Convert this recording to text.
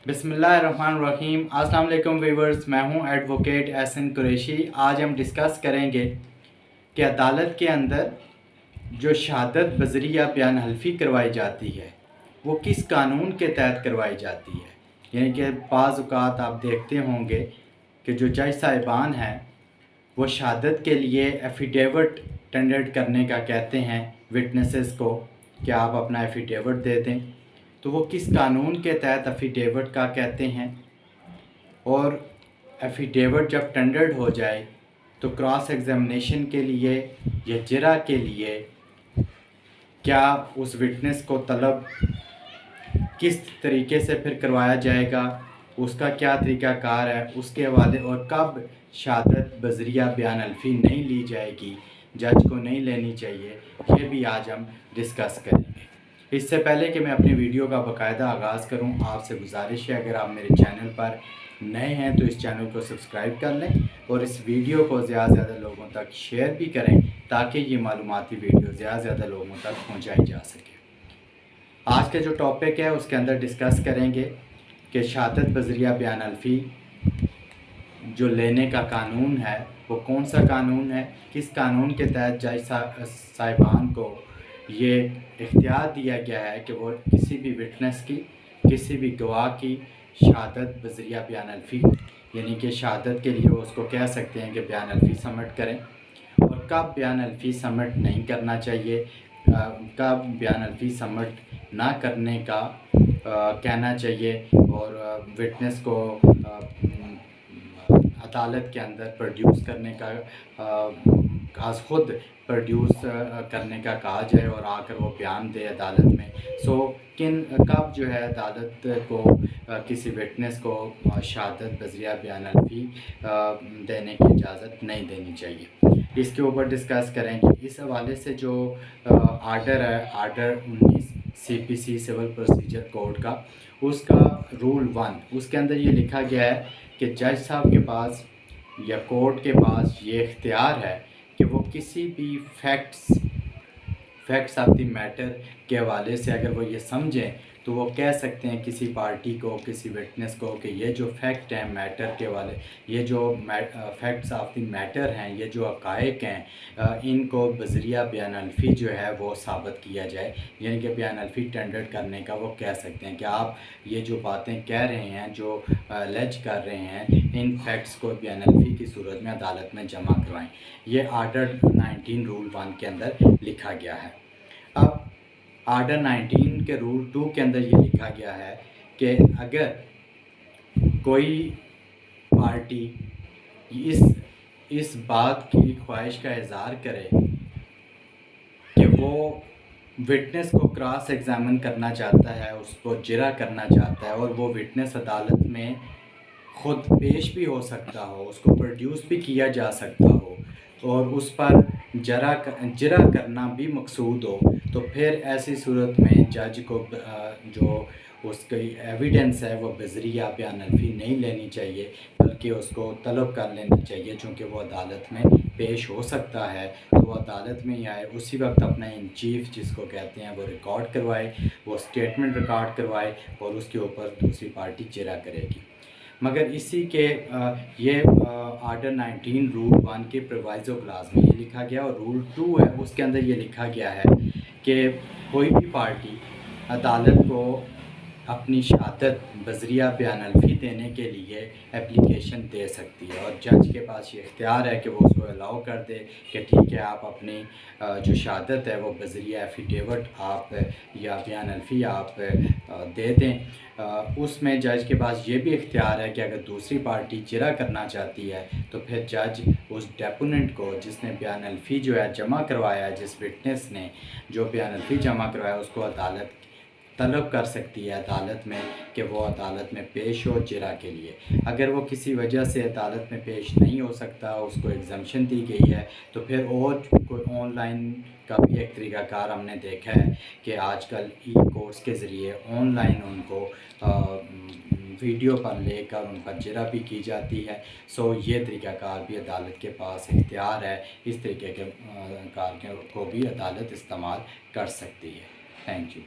बिस्मिल्लाहिर्रहमानिर्रहीम। अस्सलाम वालेकुम व्यूअर्स, मैं हूं एडवोकेट एहसन कुरैशी। आज हम डिस्कस करेंगे कि अदालत के अंदर जो शहादत बज़रिया बयान हल्फी करवाई जाती है वो किस कानून के तहत करवाई जाती है। यानी कि बाज़ औक़ात आप देखते होंगे कि जो जज साहिबान हैं वो शहादत के लिए एफिडेविट टेंडर करने का कहते हैं विटनेसेस को कि आप अपना एफिडेविट दे दें, तो वो किस कानून के तहत एफिडेविट का कहते हैं। और एफिडेविट जब टेंडर्ड हो जाए तो क्रॉस एग्जामिनेशन के लिए या जिरा के लिए क्या उस विटनेस को तलब किस तरीके से फिर करवाया जाएगा, उसका क्या तरीक़ाकार है, उसके हवाले, और कब शहादत बज़रिया बयान हल्फी नहीं ली जाएगी, जज को नहीं लेनी चाहिए, ये भी आज हम डिस्कस करेंगे। इससे पहले कि मैं अपनी वीडियो का बाकायदा आगाज़ करूं, आपसे गुजारिश है अगर आप मेरे चैनल पर नए हैं तो इस चैनल को सब्सक्राइब कर लें और इस वीडियो को ज़्यादा से ज़्यादा लोगों तक शेयर भी करें ताकि ये मालूमाती वीडियो ज़्यादा से ज़्यादा लोगों तक पहुंचाई जा सके। आज का जो टॉपिक है उसके अंदर डिस्कस करेंगे कि शहादत बज़रिया बयान हल्फी जो लेने का कानून है वो कौन सा कानून है, किस कानून के तहत जज साहिबान को ये इख्तियार दिया गया है कि वो किसी भी विटनेस की, किसी भी गवाह की शहादत बज़रिया बयान हल्फी यानी कि शहादत के लिए वो उसको कह सकते हैं कि बयान हल्फी सबमिट करें, और कब बयान हल्फी सबमिट नहीं करना चाहिए, कब बयान हल्फी सबमिट ना करने का कहना चाहिए, और विटनेस को अदालत के अंदर प्रोड्यूस करने का आज ख़ुद प्रोड्यूस करने का कहा जाए और आकर वो बयान दे अदालत में। कब जो है अदालत को किसी विटनेस को शहादत बज़रिया बयान हल्फी देने की इजाज़त नहीं देनी चाहिए, इसके ऊपर डिस्कस करेंगे। इस हवाले से जो आर्डर है, order 19 CPC civil procedure code का, उसका रूल 1, उसके अंदर ये लिखा गया है कि जज साहब के पास या कोर्ट के पास ये इख्तियार है कि वो किसी भी फैक्ट्स ऑफ द मैटर के हवाले से अगर वो ये समझें तो वो कह सकते हैं किसी पार्टी को, किसी विटनेस को कि ये जो फैक्ट हैं मैटर के वाले, ये जो फैक्ट्स ऑफ द मैटर हैं, ये जो हक़ाइक़ हैं, इनको बज़रिया बयान हल्फी जो है वो साबित किया जाए। यानी कि बयान हल्फी टेंडर करने का वो कह सकते हैं कि आप ये जो बातें कह रहे हैं, जो लेज कर रहे हैं, इन फैक्ट्स को बयान हल्फी की सूरत में अदालत में जमा करवाएँ। ये आर्डर 19 रूल 1 के अंदर लिखा गया है। अब आर्डर 19 के रूल 2 के अंदर ये लिखा गया है कि अगर कोई पार्टी इस बात की ख्वाहिश का इज़हार करे कि वो विटनेस को क्रॉस एग्ज़ामिन करना चाहता है, उसको जिरा करना चाहता है, और वो विटनेस अदालत में ख़ुद पेश भी हो सकता हो, उसको प्रोड्यूस भी किया जा सकता हो, और उस पर जिरा करना भी मकसूद हो, तो फिर ऐसी सूरत में जज को जो उसकी एविडेंस है वो बज़रिया बयान हल्फी नहीं लेनी चाहिए, बल्कि उसको तलब कर लेनी चाहिए। चूँकि वो अदालत में पेश हो सकता है तो वो अदालत में ही आए, उसी वक्त अपना इन चीफ जिसको कहते हैं वो रिकॉर्ड करवाए, वो स्टेटमेंट रिकॉर्ड करवाए, और उसके ऊपर दूसरी पार्टी जिरा करेगी। मगर इसी के ये आर्डर 19 रूल 1 के प्रोवाइज़ो क्लास में ये लिखा गया, और रूल 2 है उसके अंदर ये लिखा गया है कि कोई भी पार्टी अदालत को अपनी शहादत बज़रिया बयान हल्फी देने के लिए एप्लीकेशन दे सकती है, और जज के पास ये इख्तियार है कि वो उसको अलाउ कर दे कि ठीक है आप अपनी जो शहादत है वो बज़रिया एफिडेविट आप या बयान हल्फी आप दे दें। उसमें जज के पास ये भी इख्तियार है कि अगर दूसरी पार्टी जिरा करना चाहती है तो फिर जज उस डेपोनेंट को, जिसने बयान हल्फी जो है जमा करवाया है, जिस विटनेस ने जो बयान हल्फी जमा करवाया, उसको अदालत तलब कर सकती है अदालत में कि वो अदालत में पेश हो जिरा के लिए। अगर वो किसी वजह से अदालत में पेश नहीं हो सकता, उसको एग्जम्पशन दी गई है, तो फिर और कोई ऑनलाइन का भी एक तरीक़ाकार हमने देखा है कि आजकल कोर्ट्स के ज़रिए ऑनलाइन उनको वीडियो पर लेकर उन पर जिरा भी की जाती है। ये तरीक़ाकार भी अदालत के पास इख्तियार है, इस तरीके के कार को भी अदालत इस्तेमाल कर सकती है। Thank you.